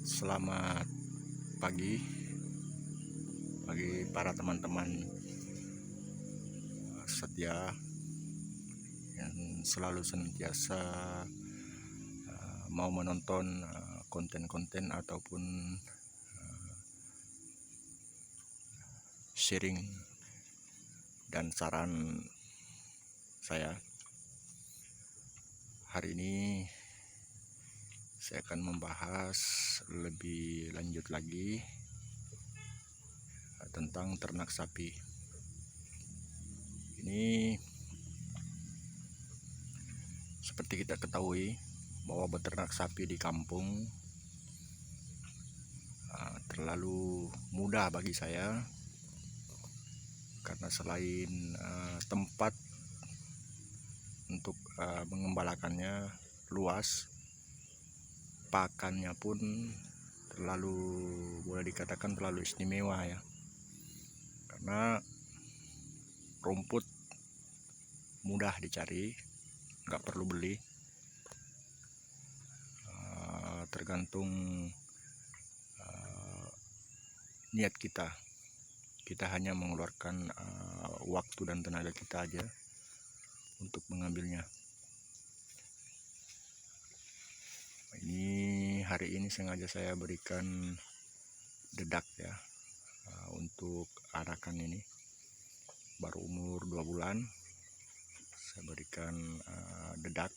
Selamat pagi bagi para teman-teman setia yang selalu senantiasa mau menonton konten-konten ataupun sharing dan saran saya. Hari ini saya akan membahas lebih lanjut lagi tentang ternak sapi. Ini seperti kita ketahui bahwa beternak sapi di kampung terlalu mudah bagi saya, karena selain tempat untuk mengembalakannya luas, pakannya pun boleh dikatakan terlalu istimewa ya, karena rumput mudah dicari, nggak perlu beli. Tergantung niat kita hanya mengeluarkan waktu dan tenaga kita aja untuk mengambilnya. Hari ini sengaja saya berikan dedak ya, untuk anakan ini baru umur 2 bulan. Saya berikan dedak,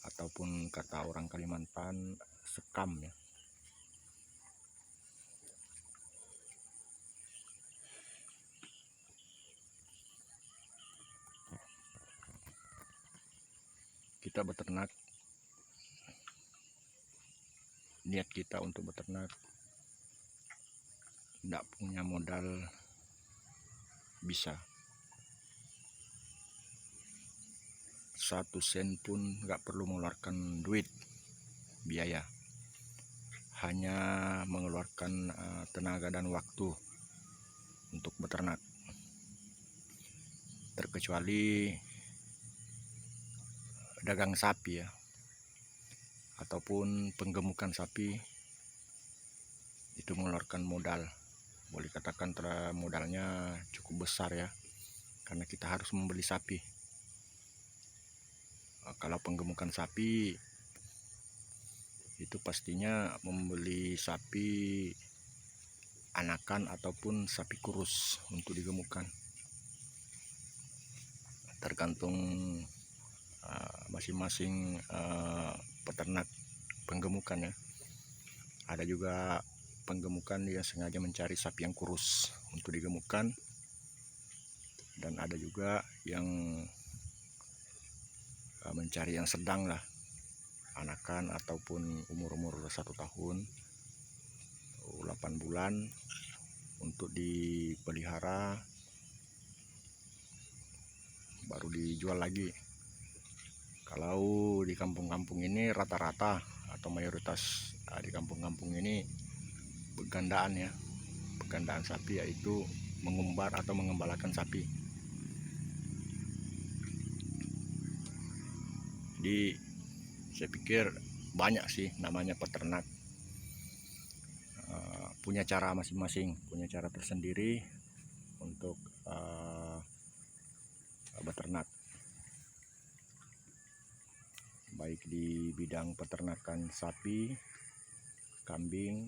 ataupun kata orang Kalimantan sekam ya. Kita beternak, niat kita untuk beternak tidak punya modal bisa 1 sen pun, nggak perlu mengeluarkan duit biaya, hanya mengeluarkan tenaga dan waktu untuk beternak. Terkecuali dagang sapi ya, ataupun penggemukan sapi, itu mengeluarkan modal, boleh katakan modalnya cukup besar ya, karena kita harus membeli sapi. Kalau penggemukan sapi itu pastinya membeli sapi anakan ataupun sapi kurus untuk digemukkan. Tergantung masing-masing peternak penggemukan ya. Ada juga penggemukan yang sengaja mencari sapi yang kurus untuk digemukkan, dan ada juga yang mencari yang sedang lah, anakan ataupun umur 1 tahun 8 bulan untuk dipelihara baru dijual lagi. Kalau di kampung-kampung ini rata-rata atau mayoritas di kampung-kampung ini begandaan ya, begandaan sapi, yaitu mengumbar atau mengembalakan sapi. Jadi saya pikir banyak sih namanya peternak, punya cara masing-masing, punya cara tersendiri untuk beternak, baik di bidang peternakan sapi, kambing,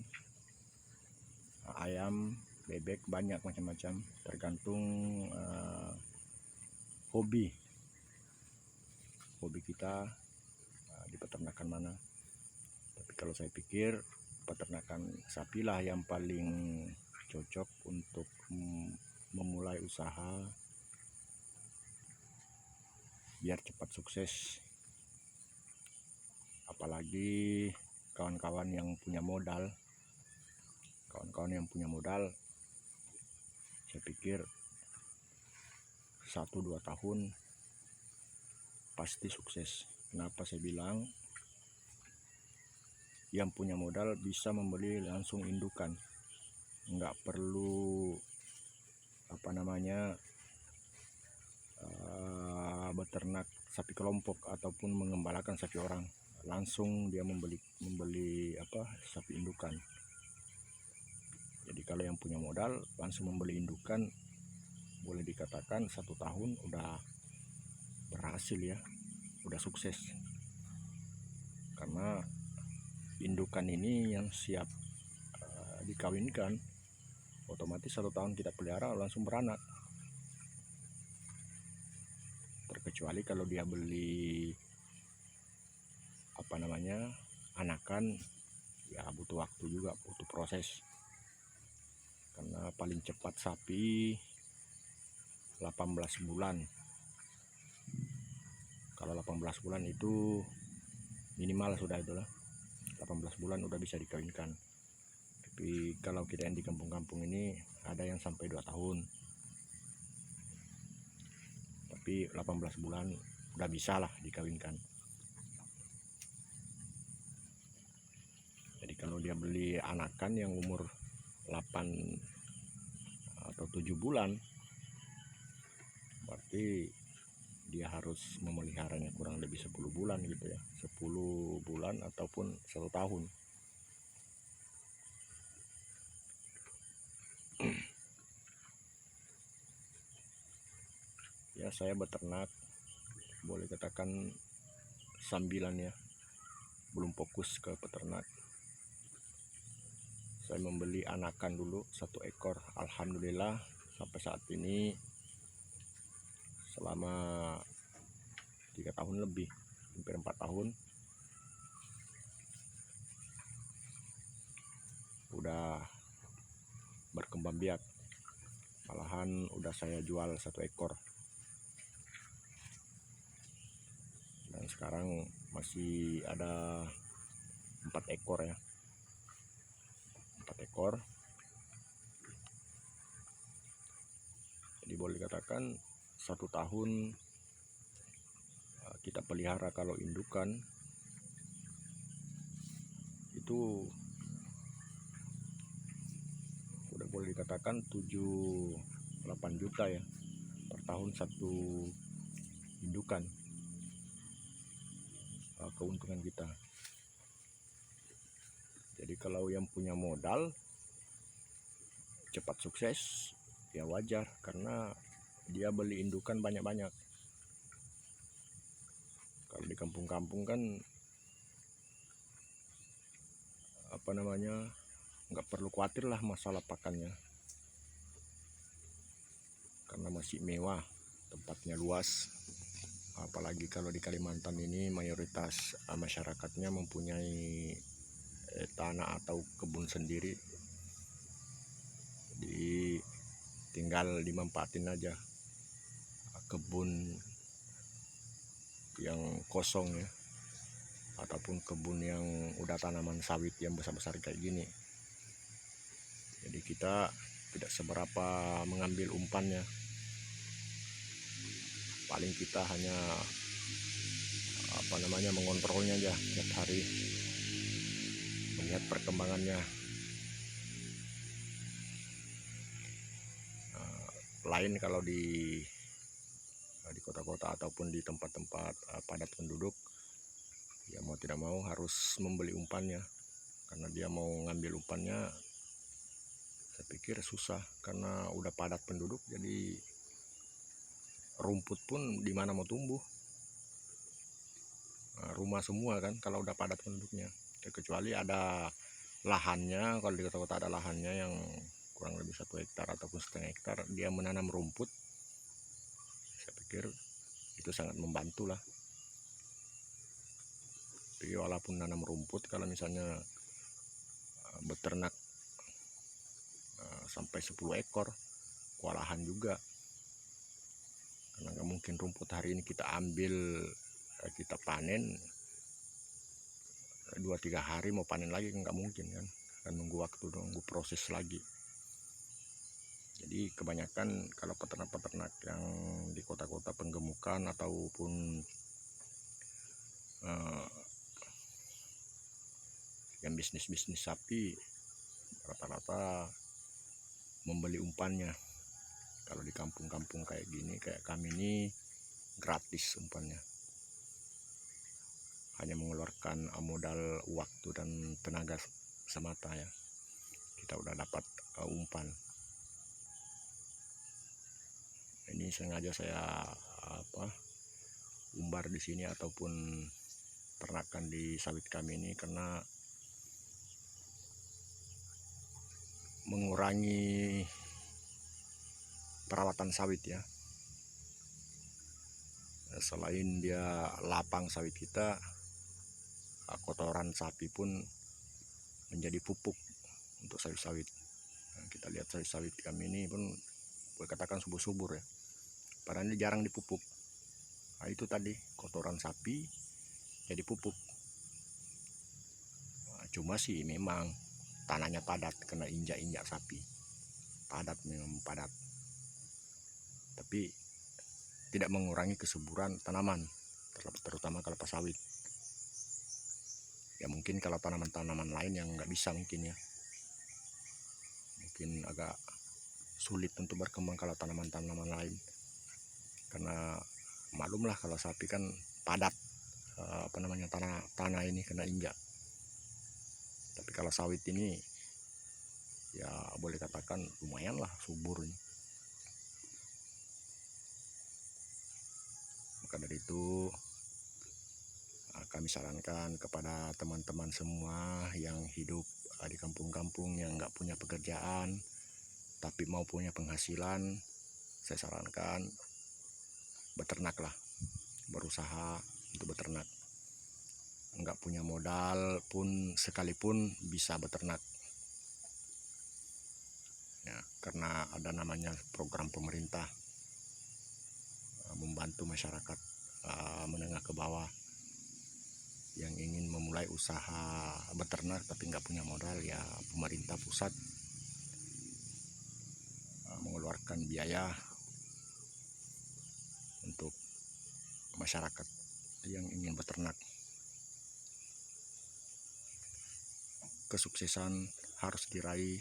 ayam, bebek, banyak macam-macam, tergantung hobi kita di peternakan mana. Tapi kalau saya pikir peternakan sapi lah yang paling cocok untuk memulai usaha biar cepat sukses. Apalagi kawan-kawan yang punya modal, saya pikir 1-2 tahun pasti sukses. Kenapa saya bilang yang punya modal bisa membeli langsung indukan, nggak perlu beternak sapi kelompok ataupun mengembalakan sapi orang. langsung dia membeli sapi indukan. Jadi kalau yang punya modal langsung membeli indukan, boleh dikatakan 1 tahun udah berhasil ya, udah sukses. Karena indukan ini yang siap dikawinkan, otomatis 1 tahun kita pelihara langsung beranak. Terkecuali kalau dia beli anakan, ya butuh waktu juga, butuh proses. Karena paling cepat sapi 18 bulan. Kalau 18 bulan itu minimal sudah itulah, 18 bulan udah bisa dikawinkan. Tapi kalau kita yang di kampung-kampung ini ada yang sampai 2 tahun. Tapi 18 bulan udah bisa lah dikawinkan. Jadi kalau dia beli anakan yang umur 8 atau 7 bulan, berarti dia harus memeliharanya kurang lebih 10 bulan gitu ya, 10 bulan ataupun 1 tahun. Ya, saya beternak boleh katakan sambilan ya, belum fokus ke peternak. Saya membeli anakan dulu 1 ekor. Alhamdulillah sampai saat ini selama 3 tahun lebih, hampir 4 tahun, udah berkembang biak. Malahan udah saya jual 1 ekor. Dan sekarang masih ada 4 ekor ya. 4 ekor. Jadi boleh katakan 1 tahun kita pelihara kalau indukan itu udah boleh dikatakan 7-8 juta ya per tahun 1 indukan, keuntungan kita. Jadi kalau yang punya modal cepat sukses ya wajar, karena dia beli indukan banyak-banyak. Kalau di kampung-kampung kan nggak perlu khawatir lah masalah pakannya, karena masih mewah, tempatnya luas. Apalagi kalau di Kalimantan ini mayoritas masyarakatnya mempunyai tanah atau kebun sendiri. Jadi tinggal dimanfaatin aja kebun yang kosong ya, ataupun kebun yang udah tanaman sawit yang besar-besar kayak gini. Jadi kita tidak seberapa mengambil umpannya, paling kita hanya mengontrolnya aja tiap hari, melihat perkembangannya. Lain kalau di kota-kota ataupun di tempat-tempat padat penduduk, ya mau tidak mau harus membeli umpannya. Karena dia mau ngambil umpannya, saya pikir susah, karena udah padat penduduk. Jadi rumput pun di mana mau tumbuh, rumah semua kan kalau udah padat penduduknya. Kecuali ada lahannya, kalau di kota-kota ada lahannya yang kurang lebih 1 hektar ataupun setengah hektar, dia menanam rumput, saya pikir itu sangat membantu lah. Tapi walaupun nanam rumput, kalau misalnya beternak sampai 10 ekor, kewalahan juga. Karena nggak mungkin rumput hari ini kita ambil, kita panen 2-3 hari mau panen lagi, nggak mungkin kan, nunggu waktu, nunggu proses lagi. Jadi kebanyakan kalau peternak-peternak yang di kota-kota penggemukan ataupun yang bisnis-bisnis sapi, rata-rata membeli umpannya. Kalau di kampung-kampung kayak gini, kayak kami ini, gratis umpannya. hanya mengeluarkan modal waktu dan tenaga semata ya, kita udah dapat umpan. Ini sengaja saya umbar di sini ataupun ternakan di sawit kami ini karena mengurangi perawatan sawit ya. Selain dia lapang sawit kita, kotoran sapi pun menjadi pupuk untuk sawit-sawit. Nah, kita lihat sawit-sawit kami ini pun boleh katakan subur-subur ya, padahal ini jarang dipupuk. Nah, itu tadi kotoran sapi jadi pupuk. Nah, cuma sih memang tanahnya padat kena injak-injak sapi, padat, memang padat, tapi tidak mengurangi kesuburan tanaman, terutama kelapa sawit. Ya mungkin kalau tanaman-tanaman lain yang nggak bisa mungkin ya, mungkin agak sulit untuk berkembang kalau tanaman-tanaman lain, karena maklumlah kalau sapi kan padat tanah ini kena injak. Tapi kalau sawit ini ya boleh katakan lumayan lah suburnya. Maka dari itu kami sarankan kepada teman-teman semua yang hidup di kampung-kampung yang nggak punya pekerjaan tapi mau punya penghasilan, saya sarankan beternaklah, berusaha untuk beternak. Nggak punya modal pun sekalipun bisa beternak ya, karena ada namanya program pemerintah membantu masyarakat menengah ke bawah yang ingin memulai usaha beternak tapi nggak punya modal. Ya pemerintah pusat mengeluarkan biaya untuk masyarakat yang ingin beternak. Kesuksesan harus diraih,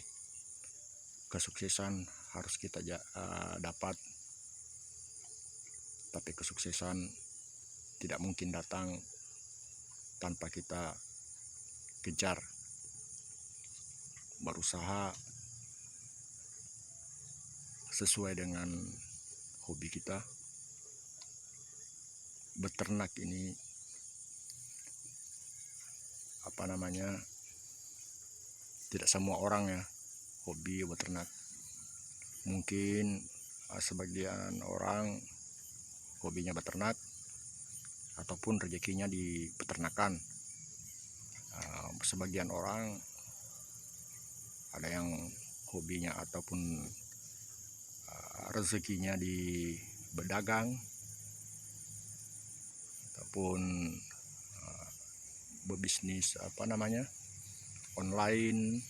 kesuksesan harus kita dapat, tapi kesuksesan tidak mungkin datang tanpa kita kejar, berusaha sesuai dengan hobi kita. Beternak ini tidak semua orang ya hobi beternak. Mungkin sebagian orang hobinya beternak ataupun rezekinya di peternakan. Sebagian orang ada yang hobinya ataupun rezekinya di berdagang ataupun berbisnis online,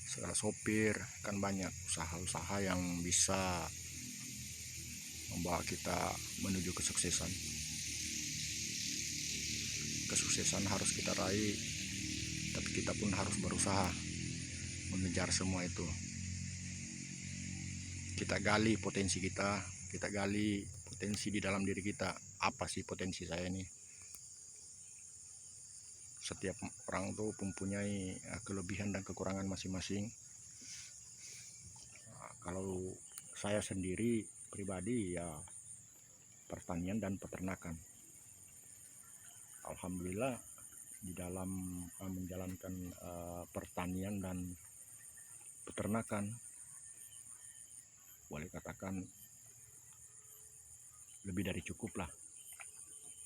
segala sopir, kan banyak usaha-usaha yang bisa membawa kita menuju kesuksesan. Kesuksesan harus kita raih, tapi kita pun harus berusaha mengejar semua itu. Kita gali potensi kita, kita gali potensi di dalam diri kita. Apa sih potensi saya ini? Setiap orang tuh mempunyai kelebihan dan kekurangan masing-masing. Kalau saya sendiri pribadi ya pertanian dan peternakan. Alhamdulillah di dalam menjalankan pertanian dan peternakan boleh katakan lebih dari cukup lah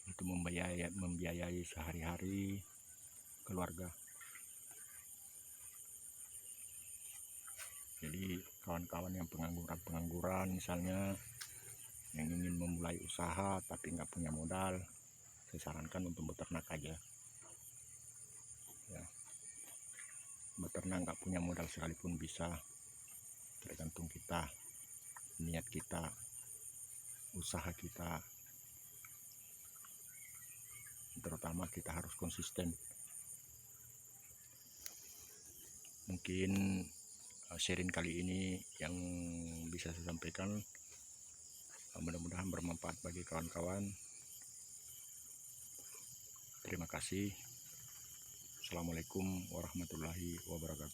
untuk membiayai sehari-hari keluarga. Jadi kawan-kawan yang pengangguran misalnya, yang ingin memulai usaha tapi nggak punya modal, saya sarankan untuk beternak aja ya. Beternak nggak punya modal sekalipun bisa, tergantung kita, niat kita, usaha kita, terutama kita harus konsisten. Mungkin sharing kali ini yang bisa saya sampaikan, mudah-mudahan bermanfaat bagi kawan-kawan. Terima kasih. Assalamualaikum warahmatullahi wabarakatuh.